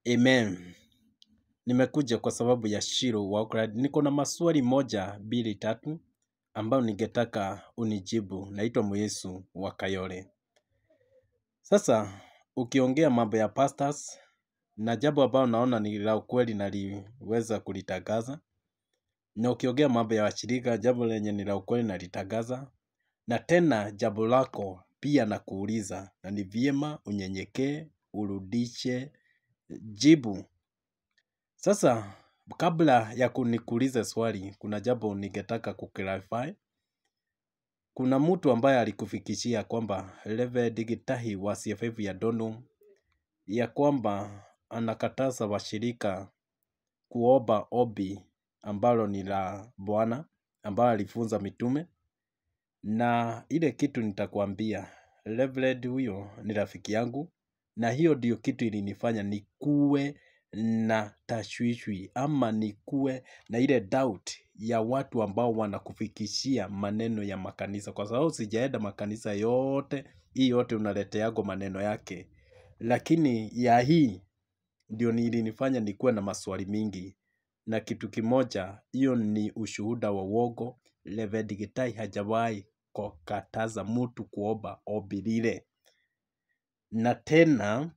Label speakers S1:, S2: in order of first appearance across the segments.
S1: Amen. Nimekuja kwa sababu ya Shiro wa Oakland. Niko na maswali moja, mbili, tatu ambayo ningetaka unijibu. Naitwa Muyesu wa Kayole. Sasa ukiongea mambo ya pastors na jambo ambalo naona ni la ukweli naliweza kulitangaza. Na ukiongea mambo ya washirika, jambo lenye ni la ukweli nalitangaza. Na tena jambo lako pia nakuuliza, na ni vyema unyenyekee, urudishe jibu. Sasa, kabla ya kunikuuliza swali, kuna jambo ningetaka kuclarify. Kuna mtu ambaye alikufikishia kwamba Reverend Gitahi wa CFF ya Donholm ya kwamba anakataza washirika kuomba ombi ambalo ni la Bwana ambalo alifunza mitume. Na ile kitu nitakwambia, Reverend huyo ni rafiki yangu, na hiyo ndio kitu ilinifanya nikuwe na tashwishwi ama nikuwe na ile doubt ya watu ambao wanakufikishia maneno ya makanisa, kwa sababu sijaenda makanisa yote, hii yote unaleteago maneno yake. Lakini ya hii ndio ilinifanya nikuwe na maswali mingi, na kitu kimoja, hiyo ni ushuhuda wa uongo. Reverend Gitahi hajawahi kukataza mtu kuomba ombi lile. Na tena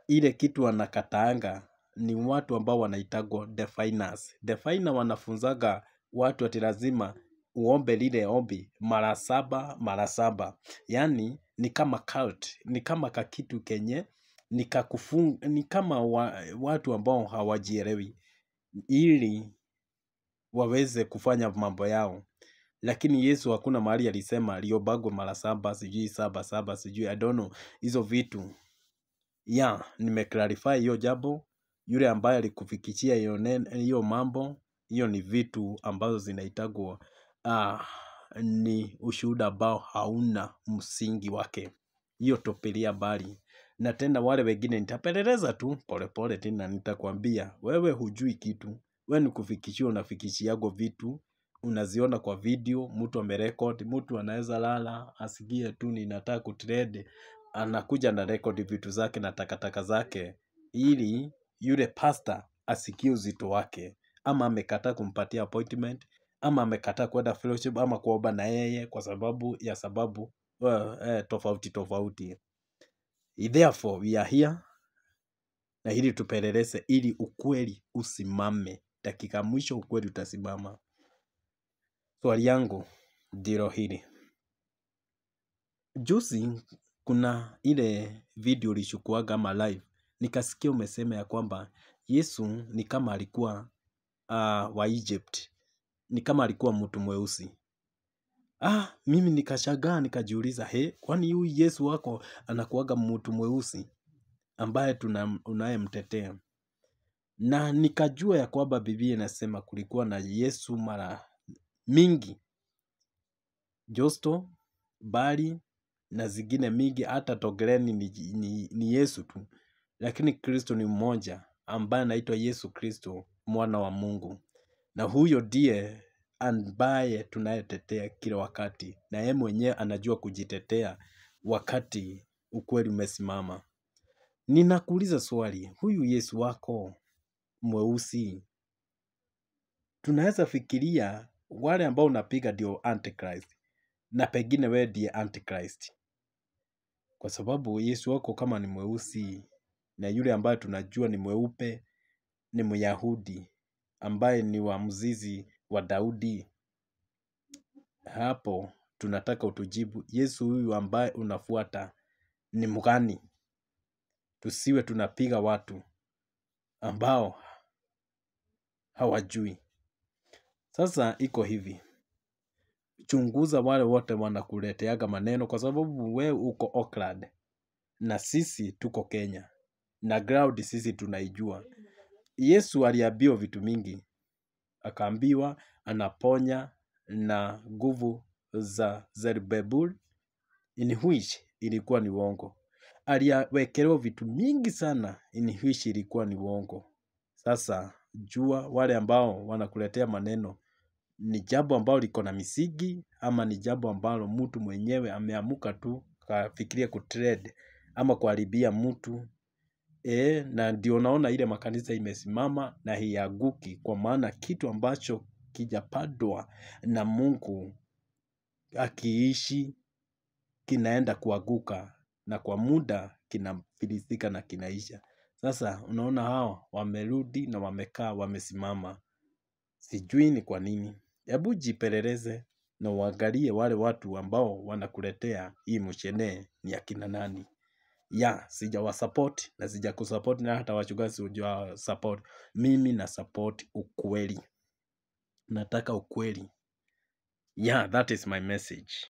S1: ile kitu wanakataanga ni watu ambao wanaitagwa definers. Definer wanafunzaga watu ati lazima uombe lile ombi mara saba. Yaani ni kama cult, ni kama kakitu kenye, ni kama watu ambao hawajielewi ili waweze kufanya mambo yao. Lakini Yesu hakuna mahali alisema liombago mara saba, sijui saba, sijui I don't know hizo vitu. Nimeclarify hiyo jambo. Yule ambaye alikufikishia hiyo mambo, hiyo ni vitu ambazo zinaitagwa ni ushuhuda ambao hauna msingi wake. Hiyo tupilia mbali. Na tena wale wengine nitapeleleza tu polepole tena nitakwambia wewe hujui kitu. Wewe ni kufikishia unafikishiago vitu, unaziona kwa video, mtu amerecord, mtu anaweza lala, asikie tu ninataka kutrade, anakuja na record vitu zake na takataka zake, ili yule pastor asikie uzito wake, ama amekataa kumpatia appointment, ama amekataa kwenda fellowship, ama kuomba na yeye kwa sababu ya sababu tofauti. Therefore we are here, na ili tupeleleze ili ukweli usimame. Dakika mwisho ukweli utasimama. Swali yangu ndilo hili. Juzi kuna ile video ulichukuaga ama live. Nikasikia umesema ya kwamba Yesu ni kama alikuwa wa Egypt. Ni kama alikuwa mtu mweusi. Mimi nikashangaa nikajiuliza, kwani huyu Yesu wako anakuaga mtu mweusi ambaye unayemtetea? Na nikajua ya kwamba Biblia inasema kulikuwa na Yesu mara mingi. Josto, Bali na zingine mingi, hata Togereni ni Yesu tu. Lakini Kristo ni mmoja ambaye anaitwa Yesu Kristo, mwana wa Mungu. Na huyo ndiye ambaye tunayetetea kila wakati. Na yeye mwenyewe anajua kujitetea wakati ukweli umesimama. Ninakuuliza swali, huyu Yesu wako mweusi, tunaweza fikiria wale ambao unapiga ndio Antichrist, na pengine wewe ndiye Antichrist. Kwa sababu Yesu wako kama ni mweusi, na yule ambaye tunajua ni mweupe ni Myahudi ambaye ni wa mzizi wa Daudi, hapo tunataka utujibu, Yesu huyu ambaye unafuata ni mgani? Tusiwe tunapiga watu ambao hawajui. Sasa iko hivi. Chunguza wale wote wanakuleteaga maneno, kwa sababu wewe uko Oakland na sisi tuko Kenya, na ground sisi tunaijua. Yesu aliambiwa vitu mingi. Akaambiwa anaponya na nguvu za Zebul, in which ilikuwa ni uongo. Aliwekelewa vitu mingi sana in which ilikuwa ni uongo. Sasa jua wale ambao wanakuletea maneno ni jambo ambalo liko na misingi, ama ni jambo ambalo mtu mwenyewe ameamuka tu kafikiria kutrade ama kuharibia mtu Na ndio naona ile makanisa imesimama na hianguki, kwa maana kitu ambacho kijapandwa na Mungu akiishi kinaenda kuanguka, na kwa muda kinafilisika na kinaisha. Sasa unaona hao wamerudi na wamekaa wamesimama. Sijui ni kwa nini. Hebu jipeleleze na uangalie wale watu ambao wanakuletea hii mshene ni akina nani. Sijawasupport na sijakusupport, na hata wachungaji sijawasupport. Mimi na support ukweli. Nataka ukweli. That is my message.